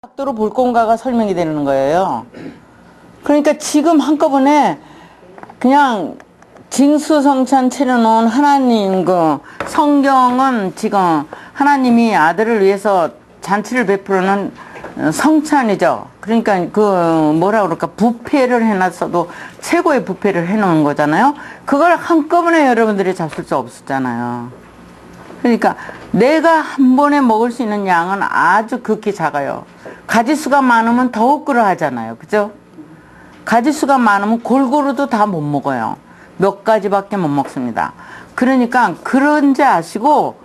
각도로 볼 건가가 설명이 되는 거예요. 그러니까 지금 한꺼번에 그냥 징수성찬 차려놓은 하나님 그 성경은 지금 하나님이 아들을 위해서 잔치를 베푸는 성찬이죠. 그러니까 그 뭐라 그럴까 부패를 해놨어도 최고의 부패를 해놓은 거잖아요. 그걸 한꺼번에 여러분들이 잡술 수 없었잖아요. 그러니까 내가 한 번에 먹을 수 있는 양은 아주 극히 작아요. 가지수가 많으면 더욱 그러하잖아요. 그죠? 가지수가 많으면 골고루도 다 못 먹어요. 몇 가지밖에 못 먹습니다. 그러니까 그런지 아시고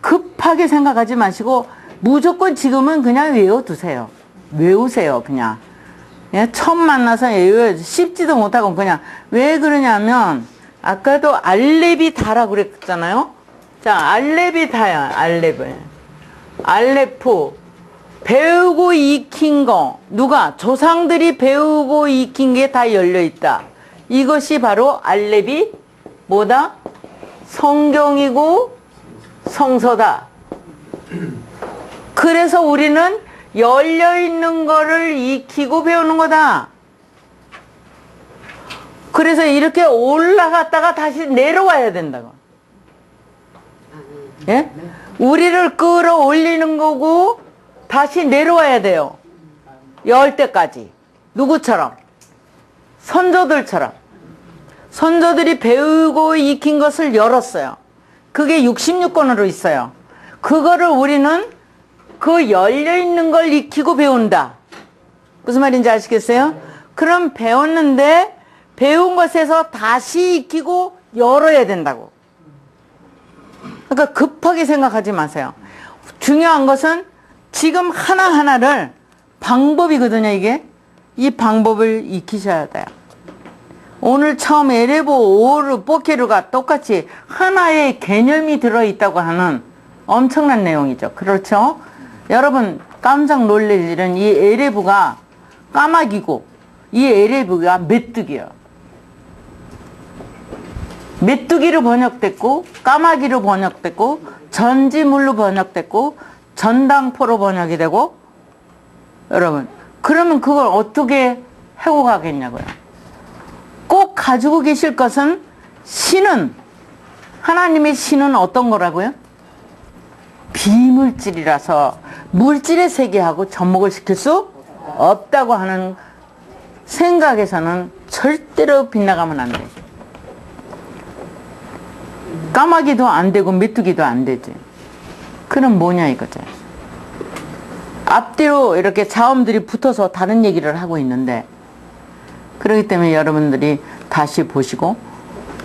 급하게 생각하지 마시고 무조건 지금은 그냥 외워두세요. 외우세요. 그냥. 예, 처음 만나서 씹지도 못하고 그냥. 왜 그러냐면 아까도 알렙이 다라고 그랬잖아요. 자, 알렙이 다야. 알렙을. 알레프. 배우고 익힌 거. 누가? 조상들이 배우고 익힌 게 다 열려있다. 이것이 바로 알렙이 뭐다? 성경이고 성서다. 그래서 우리는 열려있는 거를 익히고 배우는 거다. 그래서 이렇게 올라갔다가 다시 내려와야 된다고. 예? 우리를 끌어올리는 거고 다시 내려와야 돼요. 열 때까지. 누구처럼? 선조들처럼. 선조들이 배우고 익힌 것을 열었어요. 그게 66권으로 있어요. 그거를 우리는 그 열려있는 걸 익히고 배운다. 무슨 말인지 아시겠어요? 그럼 배웠는데 배운 것에서 다시 익히고 열어야 된다고. 그러니까 급하게 생각하지 마세요. 중요한 것은 지금 하나하나를 방법이거든요, 이게. 이 방법을 익히셔야 돼요. 오늘 처음 에레보, 오르, 포케르가 똑같이 하나의 개념이 들어있다고 하는 엄청난 내용이죠. 그렇죠? 여러분 깜짝 놀랄 일은 이 에레브가 까마귀고 이 에레브가 메뚜기예요. 메뚜기로 번역됐고 까마귀로 번역됐고 전지물로 번역됐고 전당포로 번역이 되고 여러분 그러면 그걸 어떻게 해고 가겠냐고요. 꼭 가지고 계실 것은 신은 하나님의 신은 어떤 거라고요? 비물질이라서 물질의 세계하고 접목을 시킬 수 없다고 하는 생각에서는 절대로 빗나가면 안 돼. 까마귀도 안 되고 메뚜기도 안 되지. 그럼 뭐냐 이거죠. 앞뒤로 이렇게 자음들이 붙어서 다른 얘기를 하고 있는데 그렇기 때문에 여러분들이 다시 보시고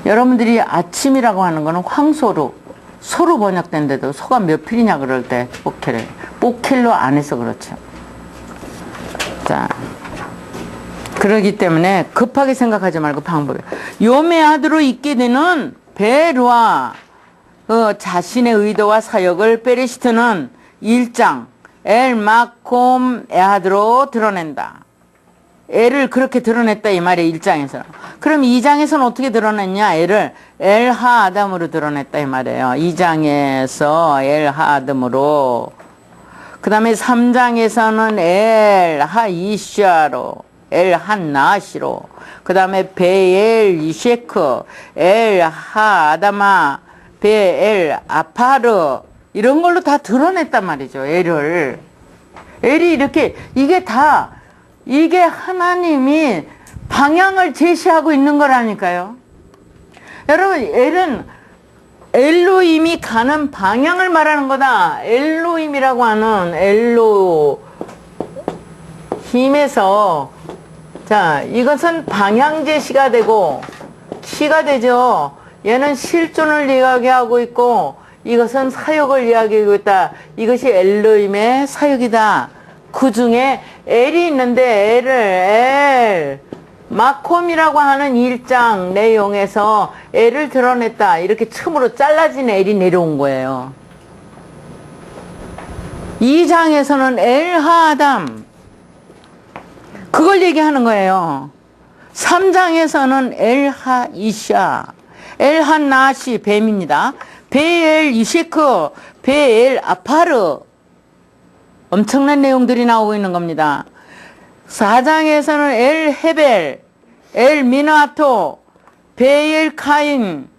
여러분들이 아침이라고 하는 거는 황소로 소로 번역된데도 소가 몇 필이냐 그럴 때 뽀켈로 안 해서 그렇죠. 자, 그러기 때문에 급하게 생각하지 말고 방법이 요메아드로 있게 되는 베르와 자신의 의도와 사역을 베레시트는 1장 엘마콤 에하드로 드러낸다. 애를 그렇게 드러냈다 이 말이에요. 1장에서는. 그럼 2장에서는 어떻게 드러냈냐? 애를 엘하아담으로 드러냈다 이 말이에요. 2장에서 엘하아담으로. 그 다음에 3장에서는 엘하이샤로 엘한나시로. 그 다음에 베엘 이셰크 엘하아담아 베엘 아파르 이런 걸로 다 드러냈단 말이죠. 애를. 엘이 이렇게 이게 하나님이 방향을 제시하고 있는 거라니까요. 여러분, 엘은 엘로힘이 가는 방향을 말하는 거다. 엘로힘이라고 하는 엘로힘에서 자, 이것은 방향 제시가 되고 키가 되죠. 얘는 실존을 이야기하고 있고 이것은 사역을 이야기하고 있다. 이것이 엘로힘의 사역이다. 그 중에 엘이 있는데 엘을 마콤이라고 하는 1장 내용에서 엘을 드러냈다. 이렇게 틈으로 잘라진 엘이 내려온 거예요. 2장에서는 엘하아담 그걸 얘기하는 거예요. 3장에서는 엘하이샤 엘한나시 뱀입니다. 베엘 이셰크 베엘 아파르 엄청난 내용들이 나오고 있는 겁니다. 4장에서는 엘 헤벨, 엘 미나토, 베엘 카인,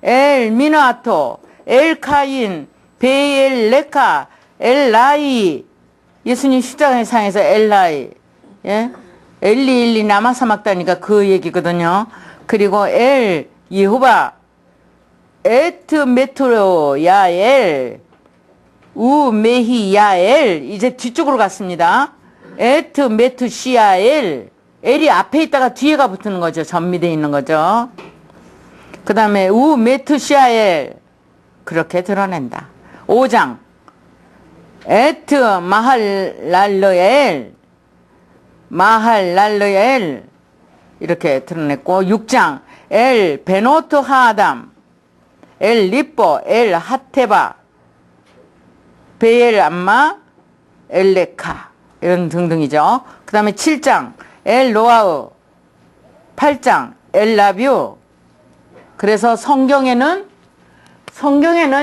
엘 미나토, 엘 카인, 베엘 레카, 엘 라이. 예수님 십자가상에서 엘 라이, 예? 엘리 남아사막다니까 그 얘기거든요. 그리고 엘 예호바, 에트 메트로 야엘, 우 메히 야엘. 이제 뒤쪽으로 갔습니다. 에트 메트 시야엘. 엘이 앞에 있다가 뒤에가 붙는 거죠. 전미되어 있는 거죠. 그 다음에 우 메트 시야엘. 그렇게 드러낸다. 5장 에트 마할랄르엘, 마할랄르엘. 이렇게 드러냈고, 6장 엘 베노트 하담, 엘 리뽀, 엘 하테바, 베엘 암마, 엘레카. 이런 등등이죠. 그 다음에 7장 엘 로아우, 8장 엘 라뷰. 그래서 성경에는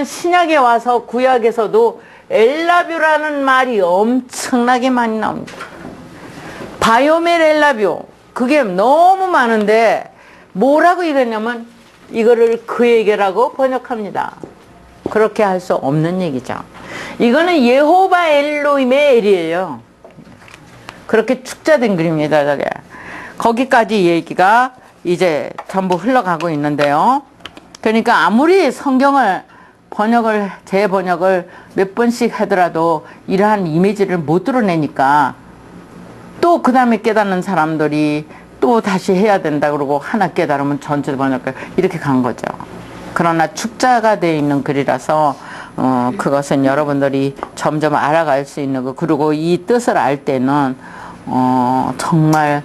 신약에 와서 구약에서도 엘라뷰라는 말이 엄청나게 많이 나옵니다. 바요멜 엘라뷰. 그게 너무 많은데 뭐라고 이랬냐면 이거를 그에게라고 번역합니다. 그렇게 할 수 없는 얘기죠. 이거는 예호바 엘로힘의 엘이에요. 그렇게 축자된 글입니다. 저게. 거기까지 얘기가 이제 전부 흘러가고 있는데요. 그러니까 아무리 성경을 재번역을 몇 번씩 하더라도 이러한 이미지를 못 드러내니까 또 그 다음에 깨닫는 사람들이 또 다시 해야 된다 그러고 하나 깨달으면 전체 번역을 이렇게 간 거죠. 그러나 축자가 되어 있는 글이라서 그것은 여러분들이 점점 알아갈 수 있는 거. 그리고 이 뜻을 알 때는 정말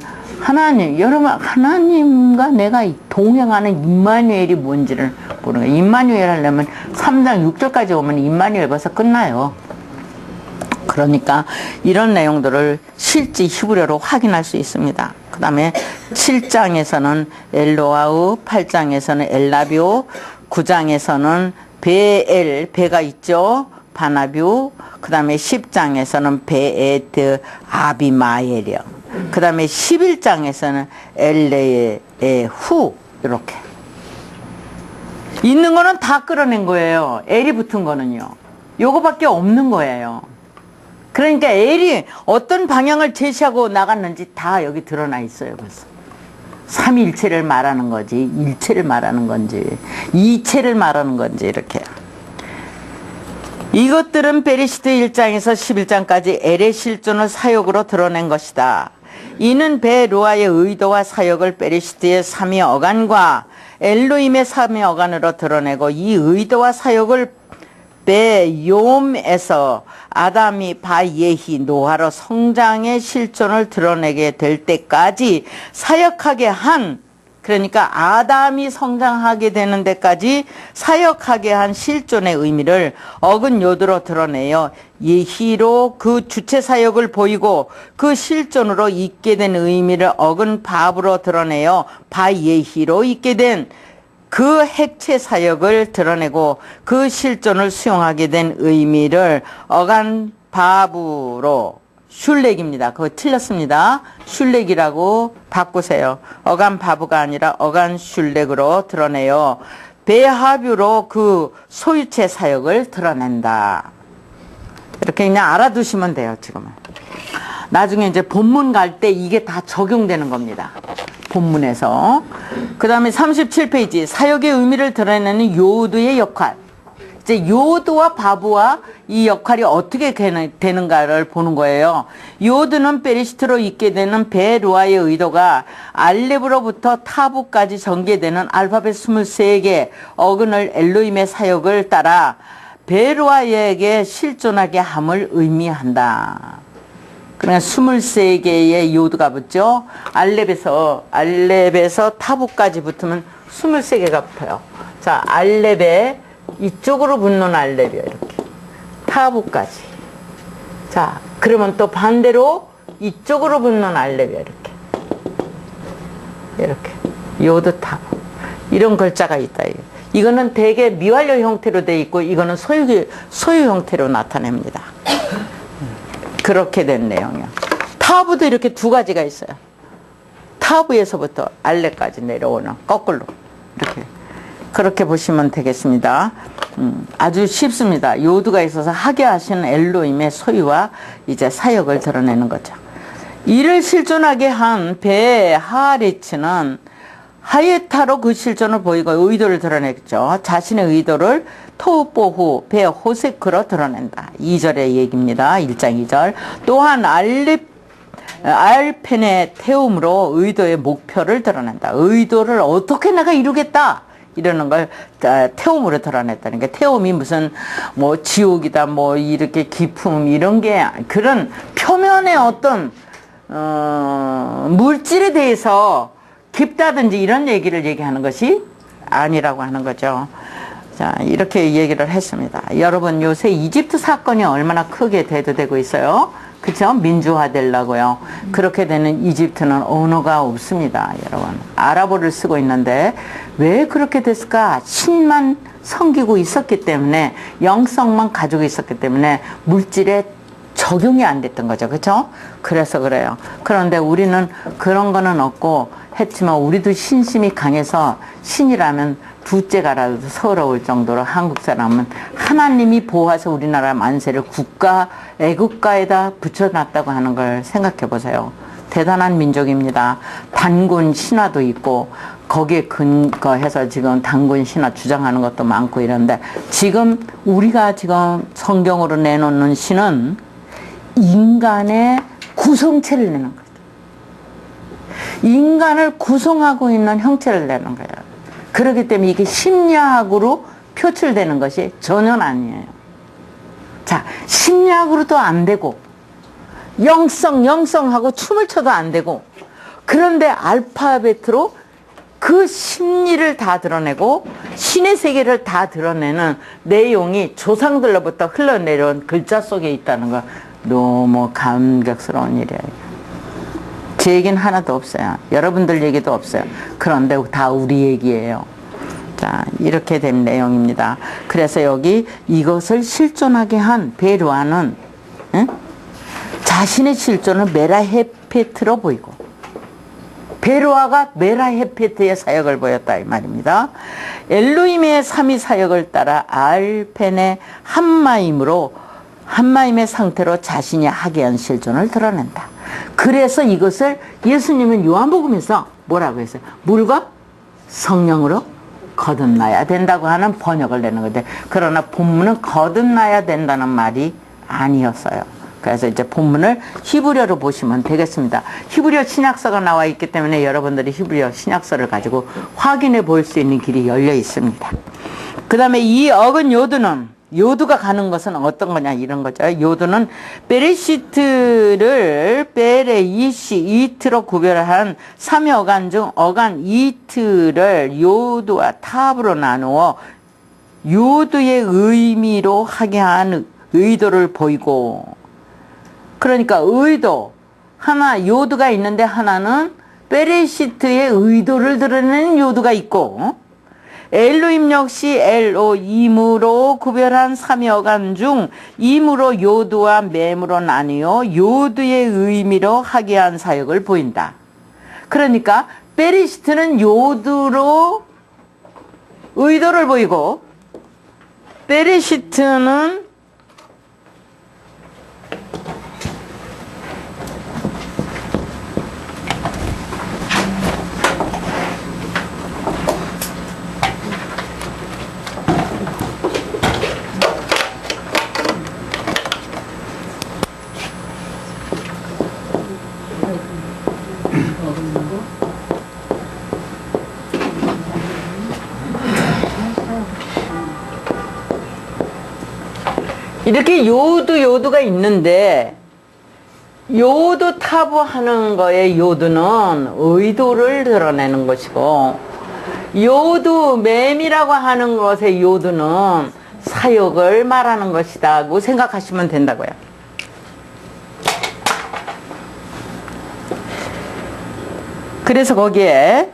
여러분 하나님과 내가 동행하는 임마누엘이 뭔지를 모르는 거예요. 임마누엘 하려면 3장 6절까지 오면 임마누엘 벌써 끝나요. 그러니까 이런 내용들을 실제 히브리어로 확인할 수 있습니다. 그 다음에 7장에서는 엘로아우, 8장에서는 엘라뷰, 9장에서는 베가 있죠. 바나뷰. 그 다음에 10장에서는 베에트 아비마엘이요. 그 다음에 11장에서는 엘레의 후. 이렇게 있는 거는 다 끌어낸 거예요. 엘이 붙은 거는요. 요거밖에 없는 거예요. 그러니까 엘이 어떤 방향을 제시하고 나갔는지 다 여기 드러나 있어요. 벌써 삼위일체를 말하는 거지, 일체를 말하는 건지, 이체를 말하는 건지. 이렇게 이것들은 베레시트 1장에서 11장까지 엘의 실존을 사역으로 드러낸 것이다. 이는 베로아의 의도와 사역을 베레시트의 삼위 어간과 엘로힘의 삼위 어간으로 드러내고, 이 의도와 사역을 베욤에서 아담이 바예히 노아로 성장의 실존을 드러내게 될 때까지 사역하게 한, 그러니까 아담이 성장하게 되는 데까지 사역하게 한 실존의 의미를 어근 요드로 드러내요. 예희로 그 주체 사역을 보이고 그 실존으로 있게 된 의미를 어근 밥으로 드러내요. 바예희로 있게 된 그 핵체 사역을 드러내고 그 실존을 수용하게 된 의미를 어간 바브로, 슐렉입니다. 그거 틀렸습니다. 슐렉이라고 바꾸세요. 어간 바브가 아니라 어간 슐렉으로 드러내요. 베하뷰로 그 소유체 사역을 드러낸다. 이렇게 그냥 알아두시면 돼요. 지금은 나중에 이제 본문 갈 때 이게 다 적용되는 겁니다. 본문에서. 그 다음에 37페이지 사역의 의미를 드러내는 요드의 역할. 이제 요드와 바브와 이 역할이 어떻게 되는가를 보는 거예요. 요드는 베레시트로 있게 되는 베로아의 의도가 알렙으로부터 타부까지 전개되는 알파벳 23개 어근을 엘로힘의 사역을 따라 베로아에게 실존하게 함을 의미한다. 그러니까 23개의 요드가 붙죠. 알렙에서 타부까지 붙으면 23개가 붙어요. 자, 알렙에 이쪽으로 붙는 알렙이요. 이렇게. 타부까지. 자, 그러면 또 반대로 이쪽으로 붙는 알렙이요. 이렇게. 이렇게. 요드 타부. 이런 글자가 있다. 이거는 대개 미완료 형태로 되어 있고, 이거는 소유 형태로 나타냅니다. 그렇게 된 내용이요. 타부도 이렇게 두 가지가 있어요. 타부에서부터 알레까지 내려오는 거꾸로 이렇게 그렇게 보시면 되겠습니다. 아주 쉽습니다. 요두가 있어서 하게 하시는 엘로힘의 소유와 이제 사역을 드러내는 거죠. 이를 실존하게 한 배 하리츠는 하예타로 그 실존을 보이고 의도를 드러냈죠. 자신의 의도를 토보후 배 호세크로 드러낸다. 2절의 얘기입니다. 1장 2절. 또한 알펜의 태움으로 의도의 목표를 드러낸다. 의도를 어떻게 내가 이루겠다. 이러는 걸 태움으로 드러냈다는 게, 태움이 무슨 뭐 지옥이다 뭐 이렇게 기품 이런 게 그런 표면의 어떤 물질에 대해서 깊다든지 이런 얘기를 얘기하는 것이 아니라고 하는 거죠. 자, 이렇게 얘기를 했습니다. 여러분, 요새 이집트 사건이 얼마나 크게 대두되고 있어요. 그쵸? 민주화되려고요. 그렇게 되는 이집트는 언어가 없습니다. 여러분, 아랍어를 쓰고 있는데 왜 그렇게 됐을까? 신만 섬기고 있었기 때문에, 영성만 가지고 있었기 때문에 물질에 적용이 안 됐던 거죠. 그쵸? 그래서 그래요. 그런데 우리는 그런 거는 없고 했지만, 우리도 신심이 강해서 신이라면 둘째가라도 서러울 정도로 한국 사람은 하나님이 보호해서 우리나라 만세를 애국가에다 붙여놨다고 하는 걸 생각해 보세요. 대단한 민족입니다. 단군 신화도 있고 거기에 근거해서 지금 단군 신화 주장하는 것도 많고 이런데, 지금 우리가 지금 성경으로 내놓는 신은 인간의 구성체를 내는 거죠. 인간을 구성하고 있는 형체를 내는 거예요. 그렇기 때문에 이게 심리학으로 표출되는 것이 전혀 아니에요. 자, 심리학으로도 안 되고, 영성하고 춤을 춰도 안 되고, 그런데 알파벳으로 그 심리를 다 드러내고 신의 세계를 다 드러내는 내용이 조상들로부터 흘러내려온 글자 속에 있다는 거, 너무 감격스러운 일이에요. 제 얘기는 하나도 없어요. 여러분들 얘기도 없어요. 그런데 다 우리 얘기예요. 자, 이렇게 된 내용입니다. 그래서 여기 이것을 실존하게 한 베르아는 자신의 실존을 메라헤페트로 보이고, 베르아가 메라헤페트의 사역을 보였다 이 말입니다. 엘로힘의 삼위 사역을 따라 알펜의 한마임의 상태로 자신이 하게 한 실존을 드러낸다. 그래서 이것을 예수님은 요한복음에서 뭐라고 했어요? 물과 성령으로 거듭나야 된다고 하는 번역을 내는 건데, 그러나 본문은 거듭나야 된다는 말이 아니었어요. 그래서 이제 본문을 히브리어로 보시면 되겠습니다. 히브리어 신약서가 나와 있기 때문에 여러분들이 히브리어 신약서를 가지고 확인해 볼 수 있는 길이 열려 있습니다. 그 다음에 이 어근 요두가 가는 것은 어떤 거냐 이런 거죠. 요두는 베레시트를 이트로 구별한 3의 어간 중 어간 이트를 요두와 탑으로 나누어 요두의 의미로 하게 한 의도를 보이고, 그러니까 의도 하나 요두가 있는데 하나는 베레시트의 의도를 드러내는 요두가 있고, 엘로힘 역시 임으로 구별한 3의 어간 중 임으로 요두와 맴으로 나뉘어 요두의 의미로 하게 한 사역을 보인다. 그러니까 베레시트는 요두로 의도를 보이고, 베레시트는 이렇게 요두가 있는데, 요두 타부 하는 거에 요두는 의도를 드러내는 것이고, 요두 맴이라고 하는 것의 요두는 사역을 말하는 것이다고 생각하시면 된다고요. 그래서 거기에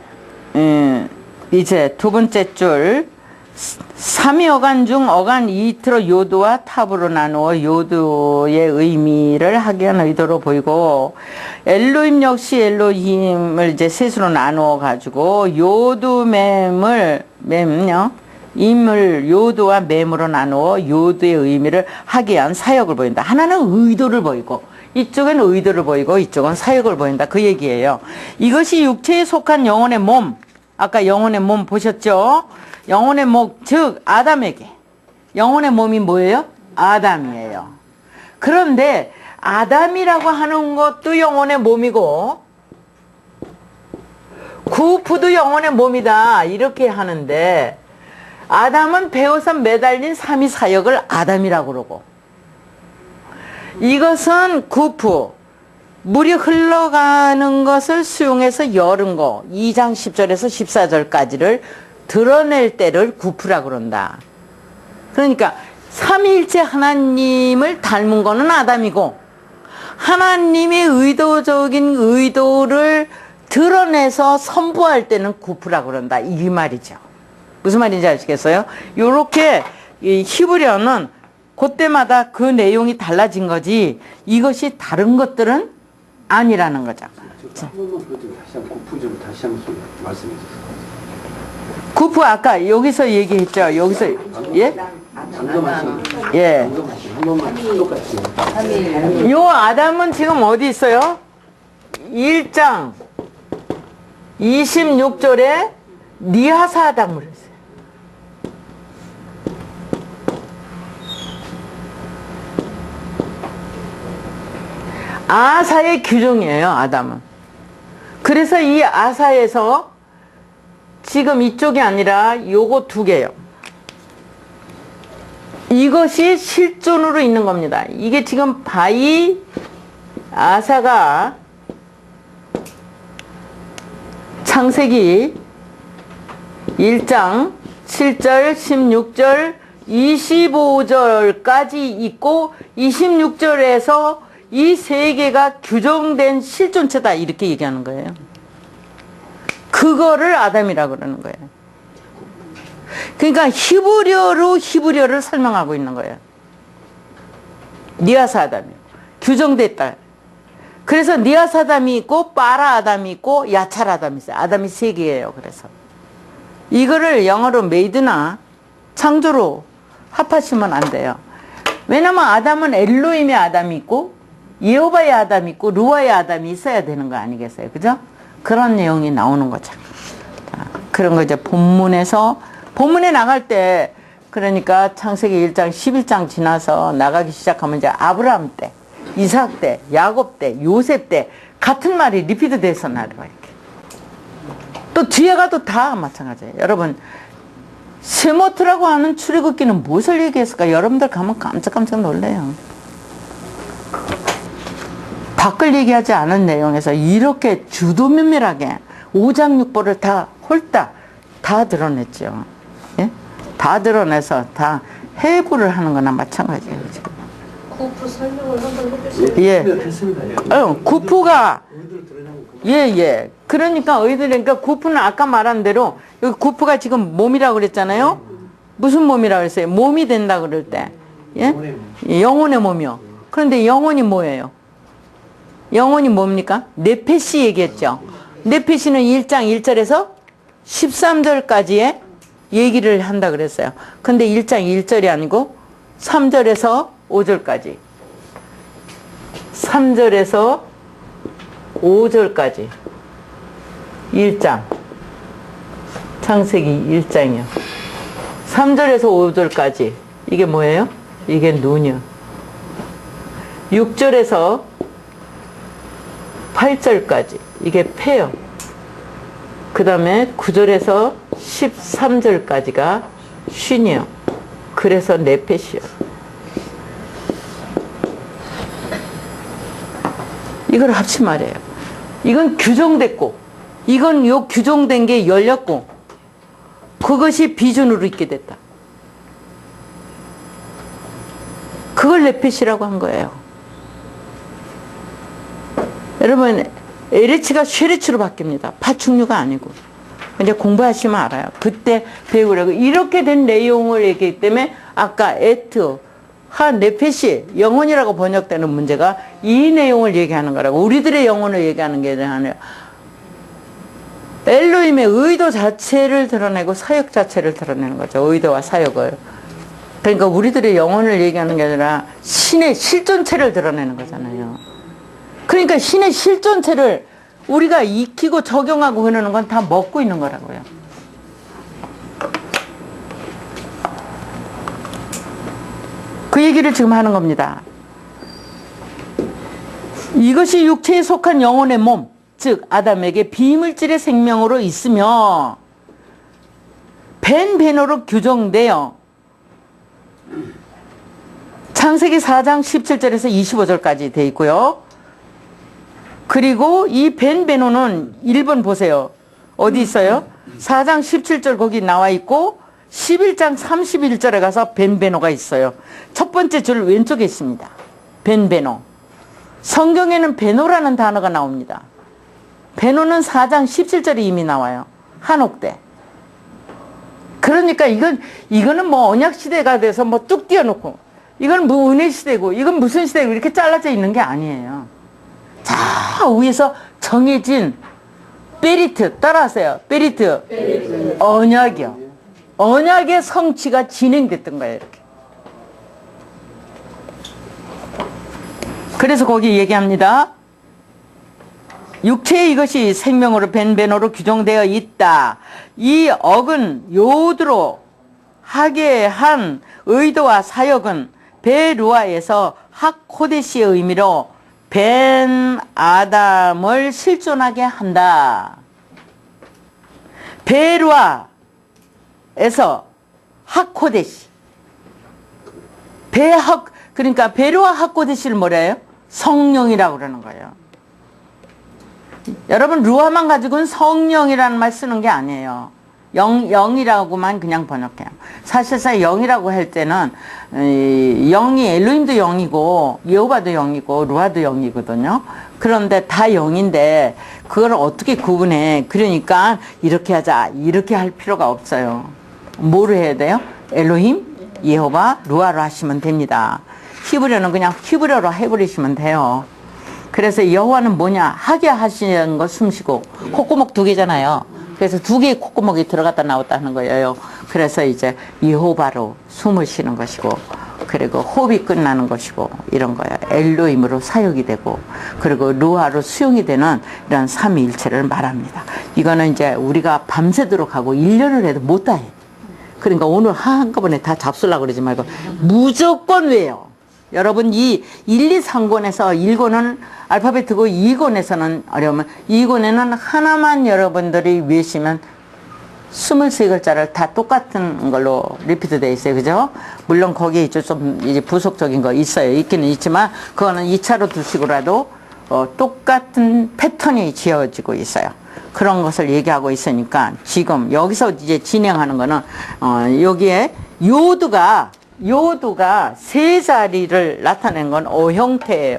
이제 두 번째 줄 3위 어간 중 어간 이트로 요도와 탑으로 나누어 요도의 의미를 확인한 의도로 보이고, 엘로힘 역시 엘로힘을 이제 셋으로 나누어 가지고 mem요 임을 요도와 mem으로 나누어 요도의 의미를 하기위한 사역을 보인다. 하나는 의도를 보이고, 이쪽은 의도를 보이고, 이쪽은 사역을 보인다. 그 얘기예요. 이것이 육체에 속한 영혼의 몸, 아까 영혼의 몸 보셨죠? 영혼의 몸, 즉 아담에게 영혼의 몸이 뭐예요? 아담이에요. 그런데 아담이라고 하는 것도 영혼의 몸이고 구프도 영혼의 몸이다 이렇게 하는데, 아담은 배워서 매달린 삼위 사역을 아담이라고 그러고, 이것은 구프, 물이 흘러가는 것을 수용해서 열은 거 2장 10절에서 14절까지를 드러낼 때를 구프라고 그런다. 그러니까 삼위일체 하나님을 닮은 거는 아담이고, 하나님의 의도적인 의도를 드러내서 선보할 때는 구프라고 그런다. 이 말이죠. 무슨 말인지 아시겠어요? 요렇게 히브리어는 그때마다 그 내용이 달라진 거지, 이것이 다른 것들은 아니라는 거죠. 한 번만 다시 한번 구프 좀 다시 한번 말씀해 주세요. 구프 아까 여기서 얘기했죠. 여기서 예? 예. 한 번만 똑같이. 요 아담은 지금 어디 있어요? 1장 26절에 니하사 아담을 했어요. 아사의 규정이에요, 아담은. 그래서 이 아사에서 지금 이쪽이 아니라 요거 두 개요. 이것이 실존으로 있는 겁니다. 이게 지금 바이 아사가 창세기 1장 7절, 16절, 25절까지 있고 26절에서 이 세 개가 규정된 실존체다 이렇게 얘기하는 거예요. 그거를 아담이라고 그러는 거예요. 그러니까 히브리어로 히브리어를 설명하고 있는 거예요. 니아사 아담이 규정됐다. 그래서 니아사 아담이 있고 빠라 아담이 있고 야찰 아담이 있어요. 아담이 세 개예요. 그래서 이거를 영어로 메이드나 창조로 합하시면 안 돼요. 왜냐면 아담은 엘로힘의 아담이 있고 여호와의 아담이 있고 루아의 아담이 있어야 되는 거 아니겠어요? 그죠? 그런 내용이 나오는 거죠. 자, 그런 거 이제 본문에 나갈 때, 그러니까 창세기 1장 11장 지나서 나가기 시작하면 이제 아브라함 때, 이삭 때, 야곱 때, 요셉 때 같은 말이 리피트 돼서 나와요. 이렇게. 또 뒤에 가도 다 마찬가지예요. 여러분, 세모트라고 하는 출애굽기는 무엇을 얘기했을까? 여러분들 가면 깜짝깜짝 놀래요. 밖을 얘기하지 않은 내용에서 이렇게 주도면밀하게 5장 6보를 다 홀딱 다 드러냈죠. 예? 다 드러내서 다 해부를 하는 거나 마찬가지예요. 지금. 구프 설명을 한번 해주세요. 예. 구프가 예. 그러니까 그러니까 구프는 아까 말한 대로 여기 구프가 지금 몸이라고 그랬잖아요. 무슨 몸이라고 그랬어요? 몸이 된다 그럴 때. 예? 영혼의 몸이요. 그런데 영혼이 뭐예요? 영혼이 뭡니까? 네페시 얘기했죠. 네페시는 1장 1절에서 13절까지의 얘기를 한다 그랬어요. 근데 1장 1절이 아니고 3절에서 5절까지. 3절에서 5절까지. 1장. 창세기 1장이요. 3절에서 5절까지. 이게 뭐예요? 이게 눈이요. 6절에서 8절까지. 이게 폐요. 그 다음에 9절에서 13절까지가 쉰이요. 그래서 네펫이요. 이걸 합치 말이에요. 이건 규정됐고, 이건 요 규정된 게 열렸고, 그것이 비준으로 있게 됐다. 그걸 네펫이라고 한 거예요. 여러분, 에레치가 쉐레치로 바뀝니다. 파충류가 아니고. 이제 공부하시면 알아요. 그때 배우라고. 이렇게 된 내용을 얘기했기 때문에 아까 에트, 하, 네페시, 영혼이라고 번역되는 문제가 이 내용을 얘기하는 거라고. 우리들의 영혼을 얘기하는 게 아니라 엘로힘의 의도 자체를 드러내고 사역 자체를 드러내는 거죠. 의도와 사역을. 그러니까 우리들의 영혼을 얘기하는 게 아니라 신의 실존체를 드러내는 거잖아요. 그러니까 신의 실존체를 우리가 익히고 적용하고 그러는 건 다 먹고 있는 거라고요. 그 얘기를 지금 하는 겁니다. 이것이 육체에 속한 영혼의 몸, 즉 아담에게 비물질의 생명으로 있으며 벤베노로 규정되어 창세기 4장 17절에서 25절까지 돼 있고요. 그리고 이 벤베노는 1번 보세요. 어디 있어요? 4장 17절 거기 나와 있고 11장 31절에 가서 벤베노가 있어요. 첫 번째 줄 왼쪽에 있습니다. 벤베노. 성경에는 베노라는 단어가 나옵니다. 베노는 4장 17절에 이미 나와요. 한옥 때. 그러니까 이거는 뭐 언약 시대가 돼서 뭐 뚝 띄워놓고 이건 뭐 은혜 시대고 이건 무슨 시대고 이렇게 잘라져 있는 게 아니에요. 자, 위에서 정해진 베리트, 따라하세요. 베리트. 언약이요. 언약의 성취가 진행됐던 거예요, 이렇게. 그래서 거기 얘기합니다. 육체의 이것이 생명으로 벤베노로 규정되어 있다. 이 억은 요드로 하게 한 의도와 사역은 베루아에서 하코데시의 의미로 벤 아담을 실존하게 한다. 베루아에서 하코데시. 그러니까 베루아 하코데시를 뭐래요? 성령이라고 그러는 거예요. 여러분 루아만 가지고는 성령이라는 말 쓰는 게 아니에요. 영이라고만 그냥 번역해요. 사실상 영이라고 할 때는 영이 엘로힘도 영이고 여호와도 영이고 루아도 영이거든요. 그런데 다 영인데 그걸 어떻게 구분해? 그러니까 이렇게 하자 이렇게 할 필요가 없어요. 뭐로 해야 돼요? 엘로힘, 여호와, 루아로 하시면 됩니다. 히브리어는 그냥 히브리어로 해버리시면 돼요. 그래서 여호와는 뭐냐? 하게 하시는 거 숨쉬고 콧구멍 2개잖아요. 그래서 2개의 콧구멍이 들어갔다 나왔다 하는 거예요. 그래서 이제 여호와로 숨을 쉬는 것이고 그리고 호흡이 끝나는 것이고 이런 거예요. 엘로힘으로 사역이 되고 그리고 루아로 수용이 되는 이런 삼위일체를 말합니다. 이거는 이제 우리가 밤새도록 하고 1년을 해도 못 다 해. 그러니까 오늘 한꺼번에 다 잡수려고 그러지 말고 무조건 외워. 여러분 이 1, 2, 3권에서 1권은 알파벳이고 2권에서는 어려우면 2권에는 하나만 여러분들이 외우시면 23글자를 다 똑같은 걸로 리피트 되어 있어요. 그죠? 물론 거기에 이제 좀 이제 부속적인 거 있어요. 있기는 있지만 그거는 2차로 두시고라도 똑같은 패턴이 지어지고 있어요. 그런 것을 얘기하고 있으니까 지금 여기서 이제 진행하는 거는 여기에 요드가 세 자리를 나타낸 건 형태예요.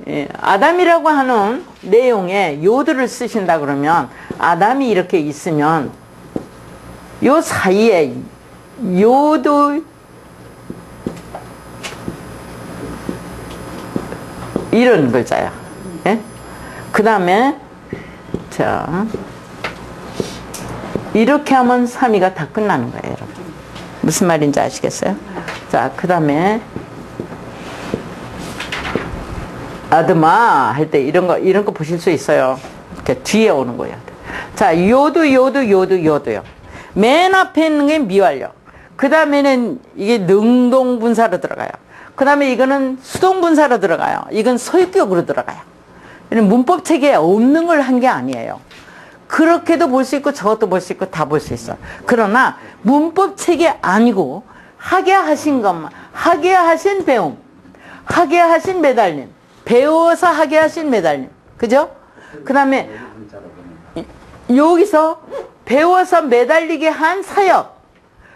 예, 아담이라고 하는 내용에 요드를 쓰신다 그러면 아담이 이렇게 있으면 요 사이에 요드 이런 글자야. 예? 그 다음에 자 이렇게 하면 3위가 다 끝나는 거예요, 여러분. 무슨 말인지 아시겠어요? 자, 그 다음에 아드마 할 때 이런 거 보실 수 있어요. 이렇게 뒤에 오는 거예요. 자, 요도요. 맨 앞에 있는 게 미완료. 그 다음에는 이게 능동분사로 들어가요. 그 다음에 이거는 수동분사로 들어가요. 이건 소유격으로 들어가요. 문법 체계에 없는 걸 한 게 아니에요. 그렇게도 볼 수 있고 저것도 볼 수 있고 다 볼 수 있어. 그러나 문법 체계 아니고 하게 하신 것만, 하게 하신 배움, 하게 하신 매달림, 배워서 하게 하신 매달림, 그죠? 그 다음에 여기서 배워서 매달리게 한 사역,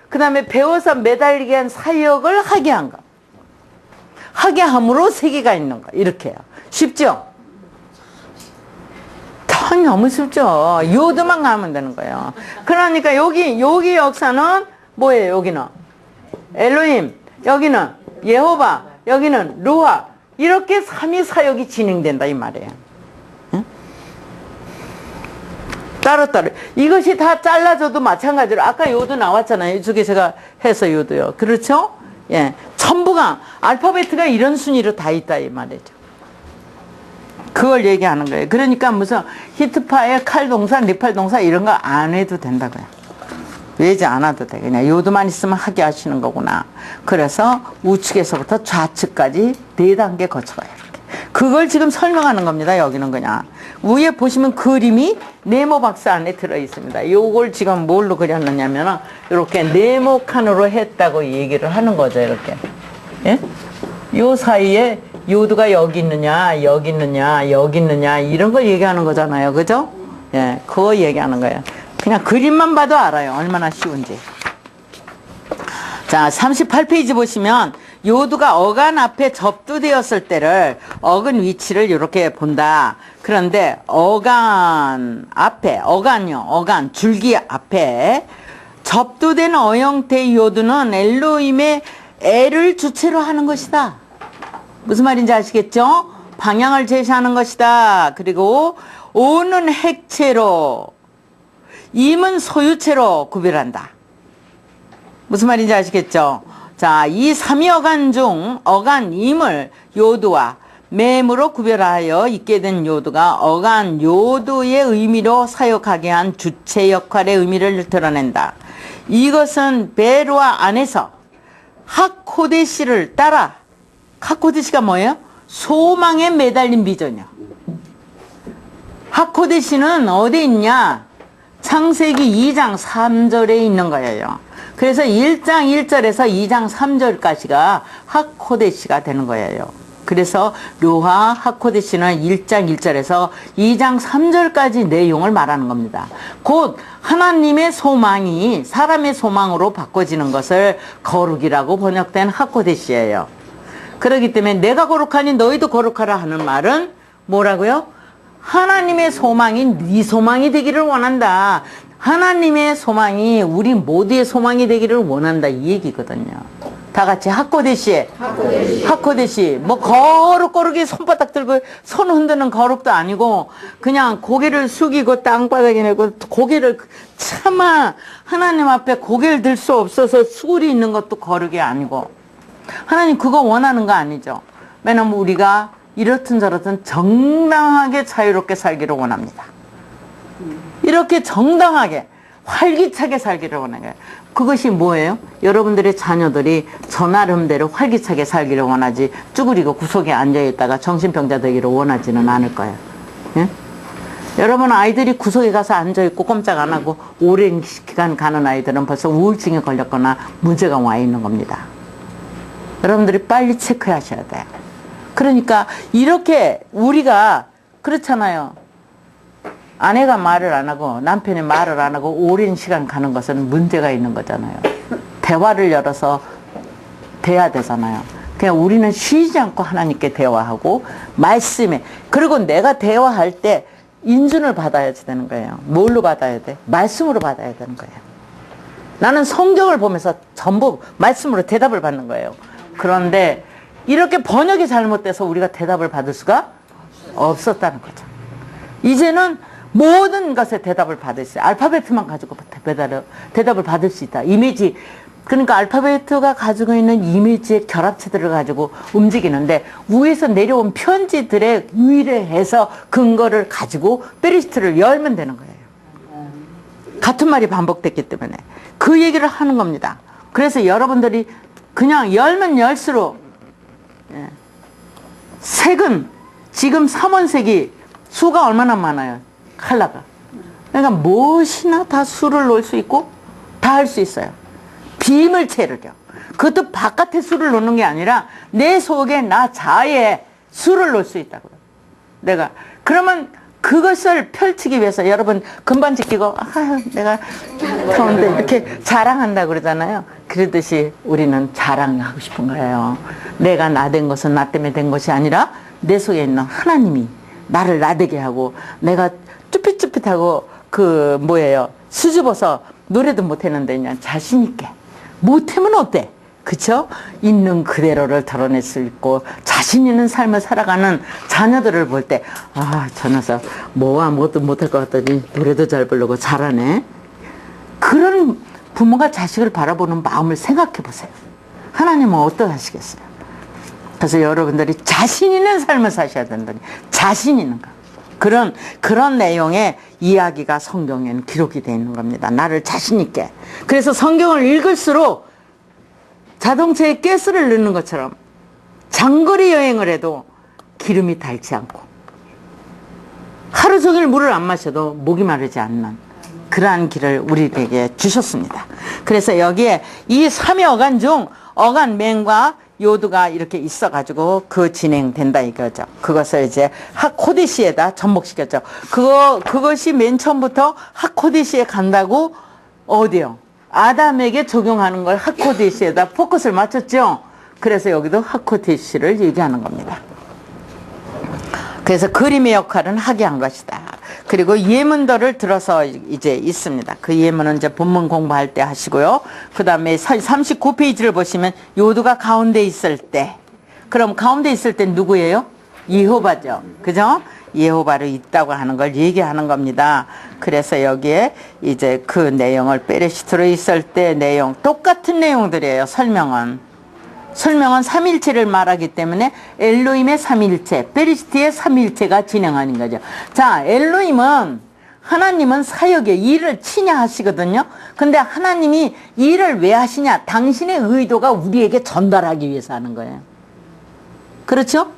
그 다음에 배워서 매달리게 한 사역을 하게 한 것, 하게 함으로 세계가 있는 거, 이렇게요. 쉽죠? 너무 쉽죠. 요드만 가면 되는 거예요. 그러니까 여기 역사는 뭐예요? 여기는 엘로힘, 여기는 예호바, 여기는 루아. 이렇게 삼위 사역이 진행된다 이 말이에요. 응? 따로따로. 이것이 다 잘라져도 마찬가지로 아까 요드 나왔잖아요. 이쪽에 제가 해서 요드요. 그렇죠? 예, 전부가 알파벳가 이런 순위로 다 있다 이 말이죠. 그걸 얘기하는 거예요. 그러니까 무슨 히트파의 칼동사, 리팔동사 이런 거 안 해도 된다고요. 외지 않아도 돼. 그냥 요드만 있으면 하게 하시는 거구나. 그래서 우측에서부터 좌측까지 4단계 거쳐가요. 이렇게. 그걸 지금 설명하는 겁니다. 여기는 그냥. 위에 보시면 그림이 네모 박스 안에 들어 있습니다. 요걸 지금 뭘로 그렸느냐면 이렇게 네모칸으로 했다고 얘기를 하는 거죠. 이렇게. 예? 요 사이에 요드가 여기 있느냐, 여기 있느냐, 여기 있느냐 이런 걸 얘기하는 거잖아요. 그죠? 예, 그거 얘기하는 거예요. 그냥 그림만 봐도 알아요. 얼마나 쉬운지. 자, 38페이지 보시면 요드가 어간 앞에 접두되었을 때를 어근 위치를 이렇게 본다. 그런데 어간 앞에, 어간 줄기 앞에 접두된 어형태의 요드는 엘로힘의 애를 주체로 하는 것이다. 무슨 말인지 아시겠죠? 방향을 제시하는 것이다. 그리고 오는 핵체로, 임은 소유체로 구별한다. 무슨 말인지 아시겠죠? 자, 이 삼위어간 중 어간 임을 요드와 맴으로 구별하여 있게 된 요드가 어간 요드의 의미로 사역하게 한 주체 역할의 의미를 드러낸다. 이것은 베르와 안에서 하코데시를 따라, 하코데시가 뭐예요? 소망에 매달린 비전이요. 하코데시는 어디 있냐? 창세기 2장 3절에 있는 거예요. 그래서 1장 1절에서 2장 3절까지가 하코데시가 되는 거예요. 그래서 료하 하코데시는 1장 1절에서 2장 3절까지 내용을 말하는 겁니다. 곧 하나님의 소망이 사람의 소망으로 바꿔지는 것을 거룩이라고 번역된 하코데시예요. 그렇기 때문에 내가 거룩하니 너희도 거룩하라 하는 말은 뭐라고요? 하나님의 소망이 네 소망이 되기를 원한다. 하나님의 소망이 우리 모두의 소망이 되기를 원한다 이 얘기거든요. 다 같이 하코데시. 뭐 거룩거룩이 손바닥 들고 손 흔드는 거룩도 아니고 그냥 고개를 숙이고 땅바닥에 내고 고개를 차마 하나님 앞에 고개를 들 수 없어서 수그리 있는 것도 거룩이 아니고 하나님 그거 원하는 거 아니죠. 왜냐면 우리가 이렇든 저렇든 정당하게 자유롭게 살기를 원합니다. 이렇게 정당하게 활기차게 살기를 원하는 거예요. 그것이 뭐예요? 여러분들의 자녀들이 저 나름대로 활기차게 살기를 원하지 쭈그리고 구석에 앉아있다가 정신병자 되기를 원하지는 않을 거예요. 예? 여러분 아이들이 구석에 가서 앉아있고 꼼짝 안 하고 오랜 기간 가는 아이들은 벌써 우울증에 걸렸거나 문제가 와 있는 겁니다. 여러분들이 빨리 체크하셔야 돼요. 그러니까 이렇게 우리가 그렇잖아요. 아내가 말을 안 하고 남편이 말을 안 하고 오랜 시간 가는 것은 문제가 있는 거잖아요. 대화를 열어서 돼야 되잖아요. 그냥 우리는 쉬지 않고 하나님께 대화하고 말씀에 그리고 내가 대화할 때 인준을 받아야 되는 거예요. 뭘로 받아야 돼? 말씀으로 받아야 되는 거예요. 나는 성경을 보면서 전부 말씀으로 대답을 받는 거예요. 그런데 이렇게 번역이 잘못돼서 우리가 대답을 받을 수가 없었다는 거죠. 이제는 모든 것에 대답을 받을 수 있어요. 알파벳만 가지고 대답을 받을 수 있다. 이미지. 그러니까 알파벳가 가지고 있는 이미지의 결합체들을 가지고 움직이는데 위에서 내려온 편지들에 의뢰해서 근거를 가지고 베리스트를 열면 되는 거예요. 같은 말이 반복됐기 때문에 그 얘기를 하는 겁니다. 그래서 여러분들이 그냥 열면 열수록 색은 지금 3원색이 수가 얼마나 많아요? 컬러가. 그러니까 무엇이나 다 수를 놓을 수 있고 다 할 수 있어요. 비물체를요. 그것도 바깥에 수를 놓는 게 아니라 내 속에 나 자아에 수를 놓을 수 있다고요. 내가 그러면 그것을 펼치기 위해서 여러분 금반지 끼고 내가 좋은데 이렇게 자랑한다 그러잖아요. 그러듯이 우리는 자랑하고 싶은 거예요. 내가 나 된 것은 나 때문에 된 것이 아니라 내 속에 있는 하나님이 나를 나되게 하고 내가 쭈삣쭈삣하고 그 뭐예요? 수줍어서 노래도 못했는데 그냥 자신 있게 못하면 어때? 그쵸? 있는 그대로를 드러낼 수 있고 자신 있는 삶을 살아가는 자녀들을 볼 때 아, 저 녀석 뭐 아무것도 못할 것 같더니 노래도 잘 부르고 잘하네. 그런 부모가 자식을 바라보는 마음을 생각해 보세요. 하나님은 어떠하시겠어요? 그래서 여러분들이 자신 있는 삶을 사셔야 된다니. 자신 있는 거. 그런 내용의 이야기가 성경에는 기록이 되어 있는 겁니다. 나를 자신 있게. 그래서 성경을 읽을수록 자동차에 가스를 넣는 것처럼 장거리 여행을 해도 기름이 닳지 않고 하루 종일 물을 안 마셔도 목이 마르지 않는 그러한 길을 우리에게 주셨습니다. 그래서 여기에 이 3의 어간 중 어간 맹과 요두가 이렇게 있어가지고 그 진행된다 이거죠. 그것을 이제 하코디시에다 접목시켰죠. 그것이 맨 처음부터 하코디시에 간다고 어디요? 아담에게 적용하는 걸 하코디시에다 포커스를 맞췄죠. 그래서 여기도 하코디시를 얘기하는 겁니다. 그래서 그림의 역할은 하게 한 것이다. 그리고 예문들을 들어서 이제 있습니다. 그 예문은 이제 본문 공부할 때 하시고요. 그 다음에 39페이지를 보시면 요두가 가운데 있을 때. 그럼 가운데 있을 때 누구예요? 여호와죠. 그죠? 여호와로 있다고 하는 걸 얘기하는 겁니다. 그래서 여기에 이제 그 내용을 베레시트로 있을 때 내용, 똑같은 내용들이에요. 설명은 삼일체를 말하기 때문에 엘로힘의 삼일체, 베리시트의 삼일체가 진행하는 거죠. 자, 엘로힘은 하나님은 사역에 일을 치냐 하시거든요. 근데 하나님이 일을 왜 하시냐? 당신의 의도가 우리에게 전달하기 위해서 하는 거예요. 그렇죠?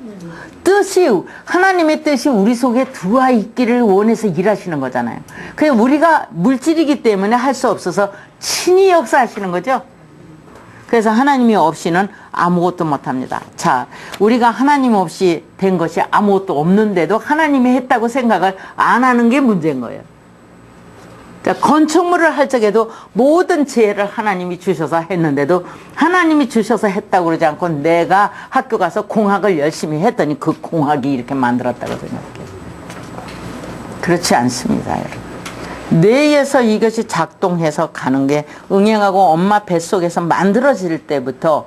하나님의 뜻이 우리 속에 들어와 있기를 원해서 일하시는 거잖아요. 그냥 우리가 물질이기 때문에 할 수 없어서 친히 역사하시는 거죠. 그래서 하나님이 없이는 아무것도 못합니다. 자, 우리가 하나님 없이 된 것이 아무것도 없는데도 하나님이 했다고 생각을 안 하는 게 문제인 거예요. 그러니까 건축물을 할 적에도 모든 지혜를 하나님이 주셔서 했는데도 하나님이 주셔서 했다고 그러지 않고 내가 학교 가서 공학을 열심히 했더니 그 공학이 이렇게 만들었다고 생각해요. 그렇지 않습니다, 여러분. 뇌에서 이것이 작동해서 가는 게 응행하고 엄마 뱃속에서 만들어질 때부터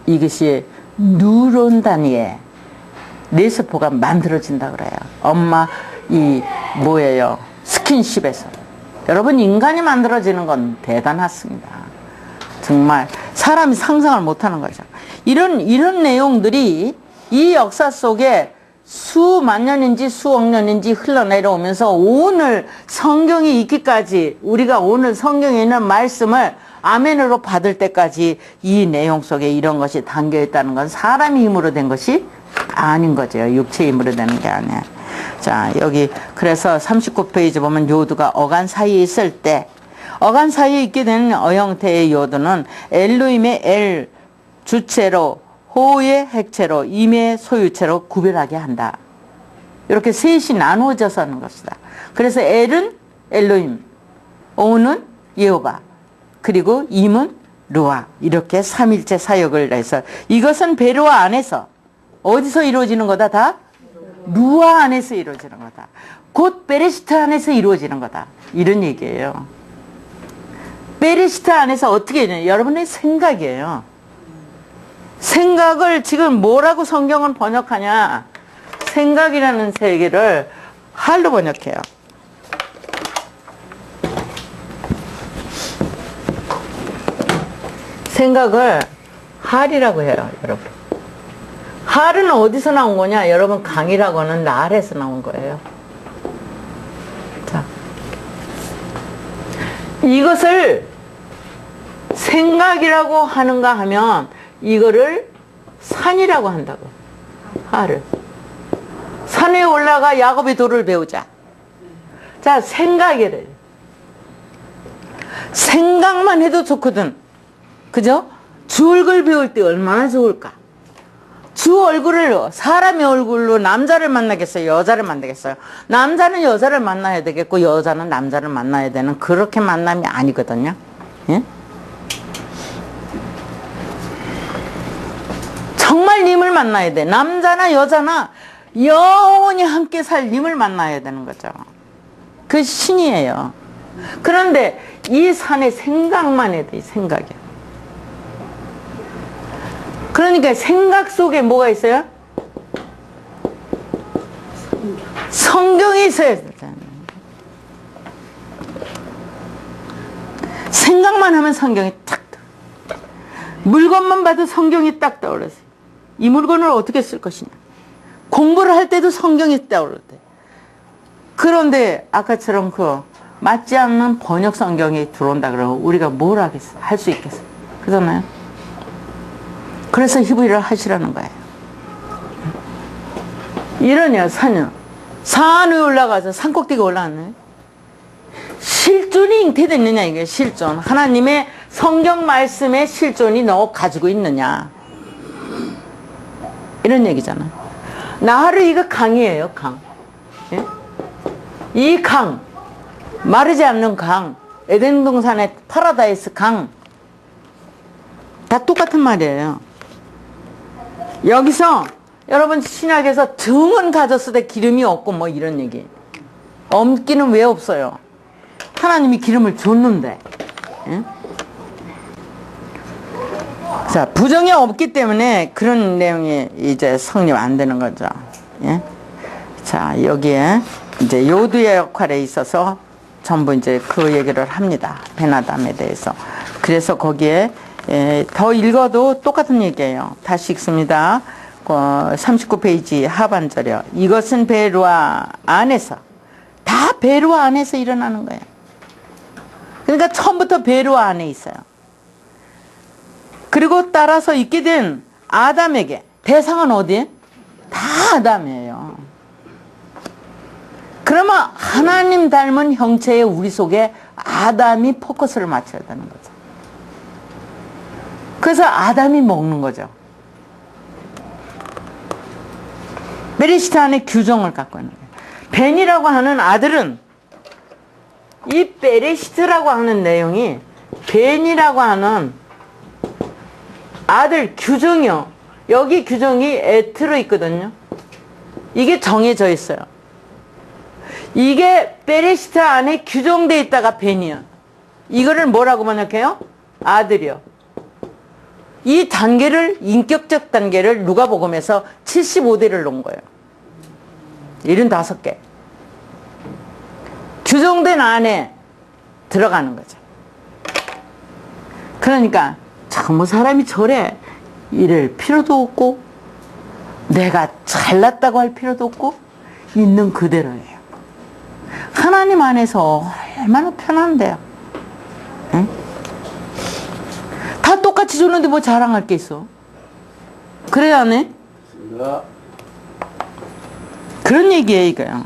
이것이 뉴런 단위의 뇌세포가 만들어진다 그래요. 엄마 뭐예요? 스킨십에서. 여러분, 인간이 만들어지는 건 대단하습니다. 정말 사람이 상상을 못하는 거죠. 이런 내용들이 이 역사 속에 수만 년인지 수억 년인지 흘러내려오면서 오늘 성경이 있기까지 우리가 오늘 성경에 있는 말씀을 아멘으로 받을 때까지 이 내용 속에 이런 것이 담겨 있다는 건 사람의 힘으로 된 것이 아닌 거죠. 육체의 힘으로 되는 게 아니에요. 자, 여기 그래서 39페이지 보면 요두가 어간 사이에 있을 때 어간 사이에 있게 되는 어형태의 요두는 엘로힘의 엘 주체로 호의 핵체로 임의 소유체로 구별하게 한다. 이렇게 셋이 나누어져서 하는 것이다. 그래서 엘은 엘로힘, 오는 여호와, 그리고 임은 루아, 이렇게 삼일체 사역을 해서 이것은 베르와 안에서 어디서 이루어지는 거다? 다 루아 안에서 이루어지는 거다. 곧 베레시트 안에서 이루어지는 거다. 이런 얘기예요. 베레시트 안에서 어떻게 되냐? 여러분의 생각이에요. 생각을 지금 뭐라고 성경은 번역하냐? 생각이라는 세계를 할로 번역해요. 생각을 할이라고 해요, 여러분. 할은 어디서 나온 거냐? 여러분, 강이라고 하는 날에서 나온 거예요. 자, 이것을 생각이라고 하는가 하면 이거를 산이라고 한다고. 할을. 산에 올라가 야곱의 도를 배우자. 자, 생각이래. 생각만 해도 좋거든. 그죠? 주 얼굴 배울 때 얼마나 좋을까? 주 얼굴을, 사람의 얼굴로 남자를 만나겠어요? 여자를 만나겠어요? 남자는 여자를 만나야 되겠고, 여자는 남자를 만나야 되는 그렇게 만남이 아니거든요. 예? 정말 님을 만나야 돼. 남자나 여자나 영원히 함께 살 님을 만나야 되는 거죠. 그 신이에요. 그런데 이 산의 생각만 해도 생각이야. 그러니까 생각 속에 뭐가 있어요? 성경이 있어야 되잖아요. 생각만 하면 성경이 딱 떠올려. 물건만 봐도 성경이 딱 떠올랐어요. 이 물건을 어떻게 쓸 것이냐. 공부를 할 때도 성경이 떠오를 때. 그런데 아까처럼 그 맞지 않는 번역 성경이 들어온다 그러면 우리가 뭘 하겠어? 할 수 있겠어? 그러잖아요. 그래서 히브리를 하시라는 거예요. 이러냐, 산 위에 올라가서 산꼭대기에 올라왔네. 실존이 잉태됐느냐, 이게 실존. 하나님의 성경 말씀의 실존이 너 가지고 있느냐. 이런 얘기잖아. 나하루 이거 강이에요, 강. 예? 이 강, 마르지 않는 강, 에덴 동산의 파라다이스 강, 다 똑같은 말이에요. 여기서 여러분 신약에서 등은 가졌을 때 기름이 없고 뭐 이런 얘기. 없기는 왜 없어요? 하나님이 기름을 줬는데. 예? 자, 부정이 없기 때문에 그런 내용이 이제 성립 안 되는 거죠. 예? 자, 여기에 이제 요두의 역할에 있어서 전부 이제 그 얘기를 합니다. 베나담에 대해서. 그래서 거기에 더 읽어도 똑같은 얘기예요. 다시 읽습니다. 39페이지 하반절이요. 이것은 베르와 안에서, 다 베르와 안에서 일어나는 거예요. 그러니까 처음부터 베르와 안에 있어요. 그리고 따라서 있게 된 아담에게, 대상은 어디에? 다 아담이에요. 그러면 하나님 닮은 형체의 우리 속에 아담이 포커스를 맞춰야 되는 거죠. 그래서 아담이 먹는 거죠. 베레시트 안에 규정을 갖고 있는 거예요. 벤이라고 하는 아들은 이 베레시트라고 하는 내용이 벤이라고 하는 아들 규정이요. 여기 규정이 에트로 있거든요. 이게 정해져 있어요. 이게 베레시트 안에 규정되어 있다가 벤이요. 이거를 뭐라고 번역해요? 아들이요. 이 단계를, 인격적 단계를 누가복음에서 75대를 놓은 거예요. 75개. 규정된 안에 들어가는 거죠. 그러니까 참 사람이 저래 이럴 필요도 없고 내가 잘났다고 할 필요도 없고 있는 그대로예요. 하나님 안에서 얼마나 편한데요. 응? 다 똑같이 줬는데 뭐 자랑할 게 있어? 그래야 안 해? 그런 얘기예요, 이거요.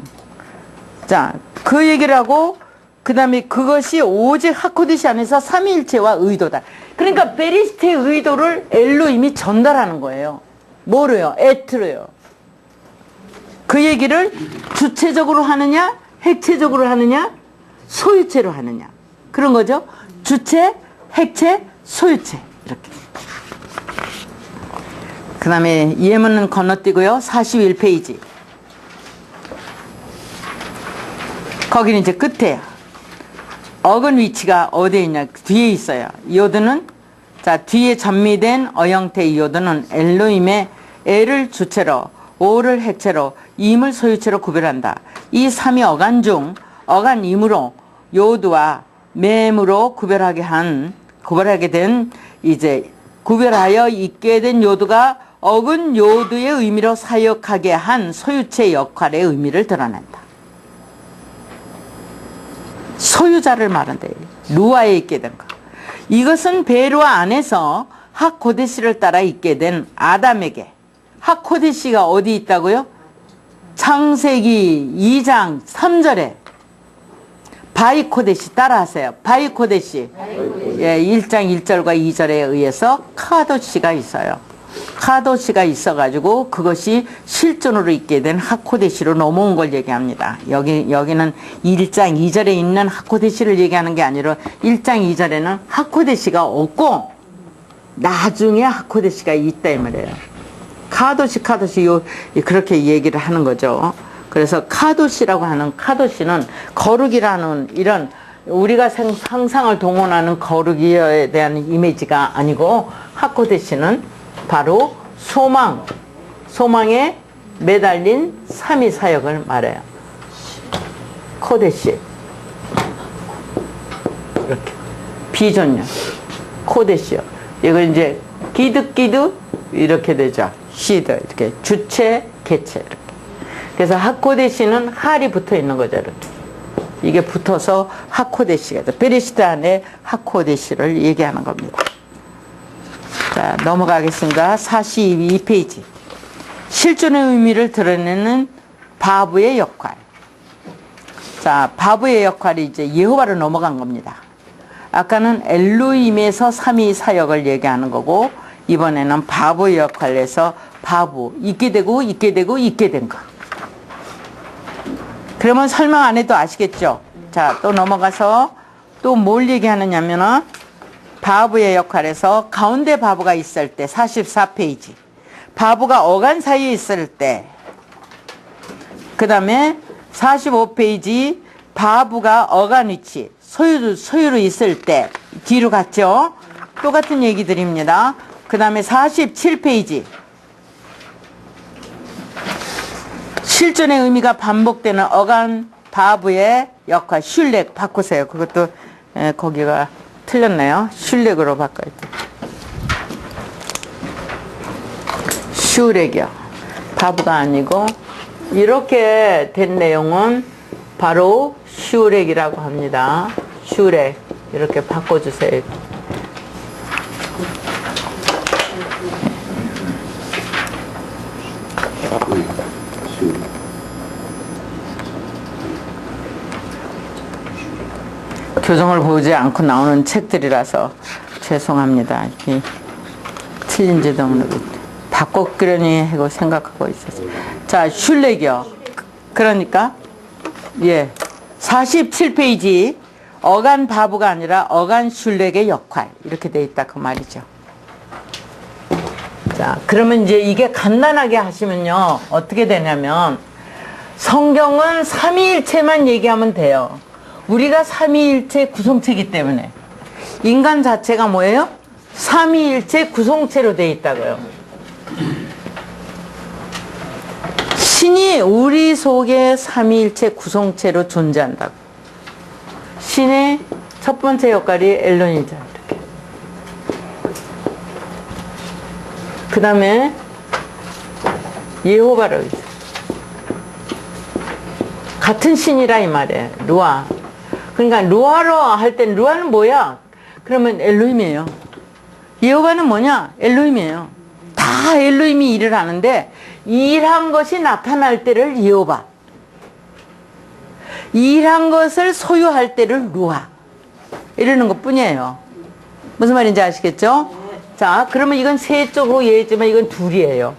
자, 그 얘기를 하고, 그 다음에 그것이 오직 하코디시 안에서 삼위일체와 의도다. 그러니까 베리스트의 의도를 엘로힘이 전달하는 거예요. 뭐로요? 에트로요. 그 얘기를 주체적으로 하느냐, 핵체적으로 하느냐, 소유체로 하느냐. 그런 거죠. 주체, 핵체, 소유체. 이렇게. 그 다음에 예문은 건너뛰고요. 41페이지. 거기는 이제 끝에요. 어근 위치가 어디에 있냐? 뒤에 있어요. 요드는, 자, 뒤에 전미된 어형태 요드는 엘로힘의 엘을 주체로, 오를 핵체로, 임을 소유체로 구별한다. 이 삼위 어간 중 어간임으로 요드와 맴으로 구별하게 된 이제 구별하여 있게 된 요드가 어근 요드의 의미로 사역하게 한 소유체 역할의 의미를 드러낸다. 소유자를 말한다. 루아에 있게 된 것. 이것은 베르와 안에서 하코데시를 따라 있게 된 아담에게. 하코데시가 어디 있다고요? 창세기 2장 3절에 바이코데시 따라하세요. 바이코데시. 예, 1장 1절과 2절에 의해서 카도시가 있어요. 카도시가 있어가지고 그것이 실존으로 있게 된 하코데시로 넘어온 걸 얘기합니다. 여기는 1장 2절에 있는 하코데시를 얘기하는 게 아니라 1장 2절에는 하코데시가 없고 나중에 하코데시가 있다 이 말이에요. 카도시 그렇게 얘기를 하는 거죠. 그래서 카도시라고 하는 카도시는 거룩이라는 이런 우리가 상상을 동원하는 거룩에 대한 이미지가 아니고 하코데시는 바로 소망에 매달린 삼위 사역을 말해요. 코데시 이렇게 비전요 코데시요. 이걸 이제 기득 이렇게 되죠. 시드 이렇게 주체 개체 이렇게. 그래서 하코데시는 할이 붙어 있는 거죠. 이렇게. 이게 붙어서 하코데시가 돼. 베레시트 안에 하코데시를 얘기하는 겁니다. 자, 넘어가겠습니다. 42페이지. 실존의 의미를 드러내는 바브의 역할. 자, 바브의 역할이 이제 예호바로 넘어간 겁니다. 아까는 엘로힘에서 삼위 사역을 얘기하는 거고, 이번에는 바브의 역할에서 바브, 있게 되고 된 거. 그러면 설명 안 해도 아시겠죠? 자, 또 넘어가서 또 뭘 얘기하느냐면은 바브의 역할에서 가운데 바브가 있을 때 44페이지. 바브가 어간 사이에 있을 때. 그 다음에 45페이지 바브가 어간 위치, 소유로 있을 때. 뒤로 갔죠? 똑같은 얘기들입니다. 그 다음에 47페이지. 실존의 의미가 반복되는 어간 바브의 역할, 슐렉 바꾸세요. 그것도 거기가 틀렸네요. 슐렉으로 바꿔야 돼. 슐렉이요. 바브가 아니고 이렇게 된 내용은 바로 슐렉이라고 합니다. 슐렉 이렇게 바꿔주세요. 교정을 보지 않고 나오는 책들이라서 죄송합니다. 이게 틀린지도 모르고 바꿔그려니 하고 생각하고 있었어요. 자, 슐렉이요. 그러니까 예, 47페이지 어간 바브가 아니라 어간 슐렉의 역할 이렇게 돼 있다 그 말이죠. 자, 그러면 이제 이게 간단하게 하시면요 어떻게 되냐면 성경은 삼위일체만 얘기하면 돼요. 우리가 삼위일체 구성체이기 때문에 인간 자체가 뭐예요? 삼위일체 구성체로 되어 있다고요. 신이 우리 속에 삼위일체 구성체로 존재한다고. 신의 첫 번째 역할이 엘론이죠. 이렇게. 그 다음에 예호바라고 있어요. 같은 신이라 이 말이에요. 루아. 그러니까 루아로 할 땐 루아는 뭐야? 그러면 엘로힘이에요. 예호바는 뭐냐? 엘로힘이에요. 다 엘로힘이 일을 하는데 일한 것이 나타날 때를 예호바, 일한 것을 소유할 때를 루아 이러는 것 뿐이에요. 무슨 말인지 아시겠죠? 자, 그러면 이건 세 쪽으로 얘기했지만 이건 둘이에요.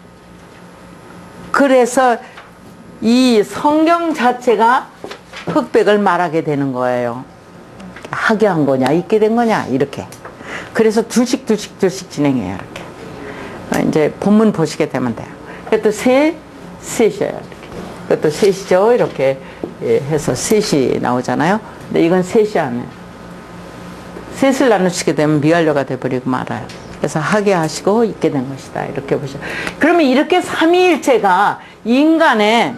그래서 이 성경 자체가 흑백을 말하게 되는 거예요. 하게 한 거냐, 있게 된 거냐, 이렇게. 그래서 둘씩 진행해요, 이렇게. 이제 본문 보시게 되면 돼요. 그것도 셋이에요, 이렇게. 그것도 셋이죠, 이렇게 해서 셋이 나오잖아요. 근데 이건 셋이 아니에요. 셋을 나누시게 되면 미완료가 돼버리고 말아요. 그래서 하게 하시고 있게 된 것이다, 이렇게 보셔. 그러면 이렇게 삼위일체가 인간의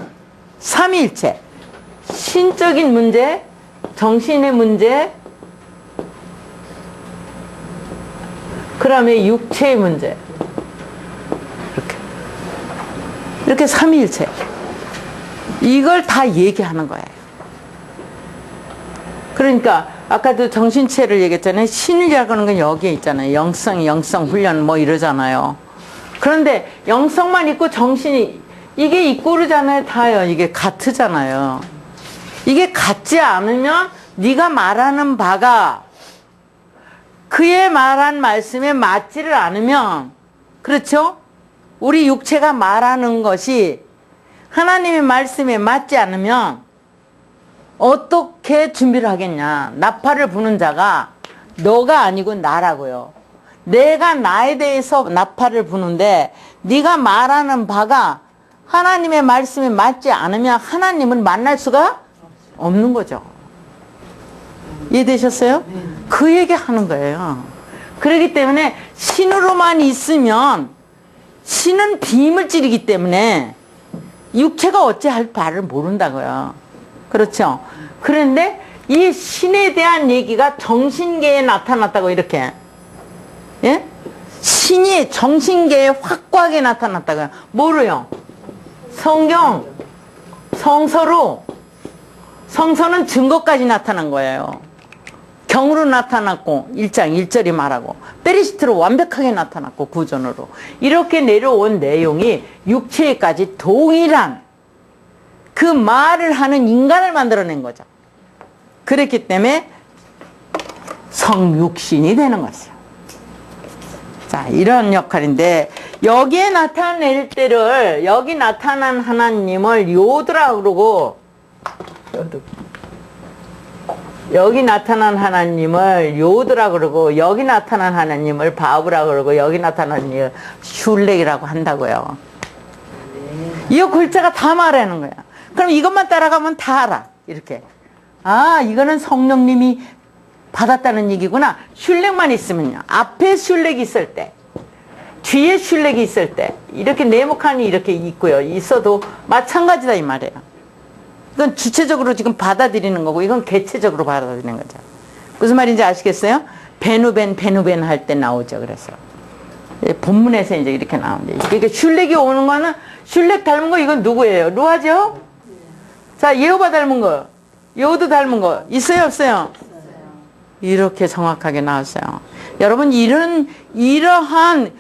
삼위일체, 신적인 문제, 정신의 문제, 그 다음에 육체의 문제, 이렇게 삼위일체, 이걸 다 얘기하는 거예요. 그러니까 아까도 정신체를 얘기했잖아요. 신이라고 하는 건 여기에 있잖아요. 영성 훈련 뭐 이러잖아요. 그런데 영성만 있고 정신이 이게 있고 그러잖아요. 다요. 이게 같으잖아요. 이게 같지 않으면 네가 말하는 바가 그의 말한 말씀에 맞지를 않으면, 그렇죠? 우리 육체가 말하는 것이 하나님의 말씀에 맞지 않으면 어떻게 준비를 하겠냐. 나팔을 부는 자가 너가 아니고 나라고요. 내가 나에 대해서 나팔을 부는데 네가 말하는 바가 하나님의 말씀에 맞지 않으면 하나님은 만날 수가 없는 거죠. 이해되셨어요? 그 얘기 하는 거예요. 그렇기 때문에 신으로만 있으면 신은 비물질이기 때문에 육체가 어찌할 바를 모른다고요. 그렇죠? 그런데 이 신에 대한 얘기가 정신계에 나타났다고 이렇게. 예? 신이 정신계에 확고하게 나타났다고요. 뭐로요? 성경, 성서로. 성서는 증거까지 나타난 거예요. 경으로 나타났고 1장 1절이 말하고 베리시트로 완벽하게 나타났고 구전으로 이렇게 내려온 내용이 육체까지 동일한 그 말을 하는 인간을 만들어낸 거죠. 그렇기 때문에 성육신이 되는 것이요. 자, 이런 역할인데 여기에 나타낼 때를 여기 나타난 하나님을 요드라 그러고 여기 나타난 하나님을 요드라 그러고 여기 나타난 하나님을 바브라 그러고 여기 나타난 하나님을 슐렉이라고 한다고요. 이 글자가 다 말하는 거야. 그럼 이것만 따라가면 다 알아. 이렇게. 아, 이거는 성령님이 받았다는 얘기구나. 슐렉만 있으면요. 앞에 슐렉이 있을 때, 뒤에 슐렉이 있을 때 이렇게 네모칸이 이렇게 있고요. 있어도 마찬가지다 이 말이에요. 이건 주체적으로 지금 받아들이는 거고 이건 개체적으로 받아들이는 거죠. 무슨 말인지 아시겠어요? 베누벤 할 때 나오죠. 그래서 본문에서 이제 이렇게 나오는데 이게 슐렉이 오는 거는 슐렉 닮은 거 이건 누구예요? 루아죠? 자, 예호바 닮은 거, 여호도 닮은 거 있어요, 없어요? 이렇게 정확하게 나왔어요. 여러분 이러한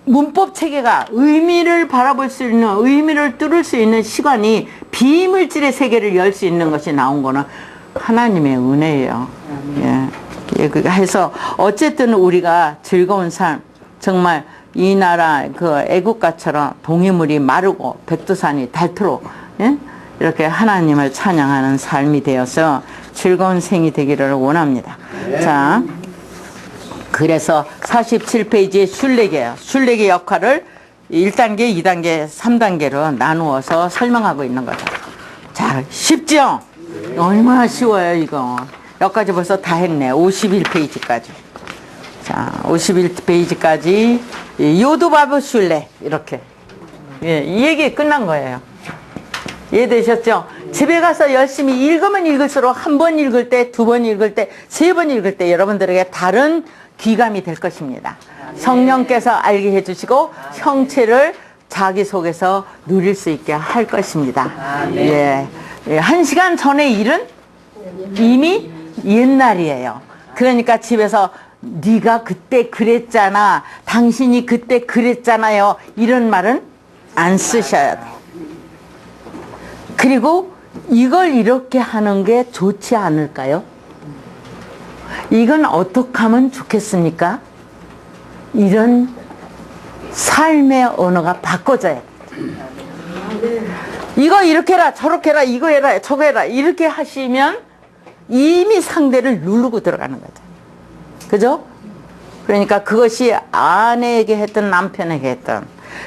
문법 체계가 의미를 바라볼 수 있는, 의미를 뚫을 수 있는 시간이 비물질의 세계를 열 수 있는 것이 나온 거는 하나님의 은혜예요. 예. 해서 어쨌든 우리가 즐거운 삶, 정말 이 나라 그 애국가처럼 동해물이 마르고 백두산이 닳도록 예? 이렇게 하나님을 찬양하는 삶이 되어서 즐거운 생이 되기를 원합니다. 자. 그래서 47페이지에 슐렉이에요. 슐렉의 역할을 1단계, 2단계, 3단계로 나누어서 설명하고 있는 거죠. 자, 쉽죠? 얼마나 쉬워요, 이거. 여기까지 벌써 다 했네. 51페이지까지. 자, 51페이지까지 요도바브 슐렉 이렇게. 예, 이 얘기 끝난 거예요. 이해되셨죠? 집에 가서 열심히 읽으면 읽을수록 한 번 읽을 때, 두 번 읽을 때, 세 번 읽을 때 여러분들에게 다른 귀감이 될 것입니다. 성령께서 알게 해주시고 형체를 자기 속에서 누릴 수 있게 할 것입니다. 예. 예, 1시간 전의 일은 이미 옛날이에요. 그러니까 집에서 네가 그때 그랬잖아, 당신이 그때 그랬잖아요, 이런 말은 안 쓰셔야 돼요. 그리고 이걸 이렇게 하는 게 좋지 않을까요? 이건 어떻게 하면 좋겠습니까? 이런 삶의 언어가 바꿔져야 돼. 이거 이렇게 해라, 저렇게 해라, 이거 해라, 저거 해라, 이렇게 하시면 이미 상대를 누르고 들어가는 거죠. 그죠? 그러니까 그것이 아내에게 했든 남편에게 했든,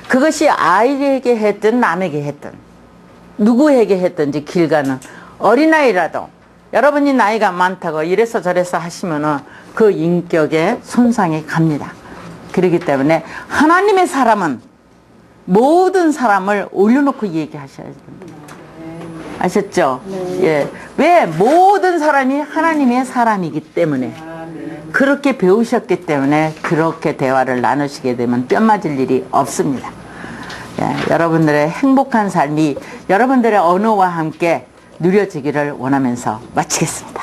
그것이 아이에게 했든 남에게 했든, 누구에게 했든지 길 가는 어린아이라도 여러분이 나이가 많다고 이래서 저래서 하시면은 그 인격에 손상이 갑니다. 그렇기 때문에 하나님의 사람은 모든 사람을 올려놓고 얘기하셔야 됩니다. 아셨죠? 예. 왜? 모든 사람이 하나님의 사람이기 때문에, 그렇게 배우셨기 때문에 그렇게 대화를 나누시게 되면 뼈 맞을 일이 없습니다. 예, 여러분들의 행복한 삶이 여러분들의 언어와 함께 누려지기를 원하면서 마치겠습니다.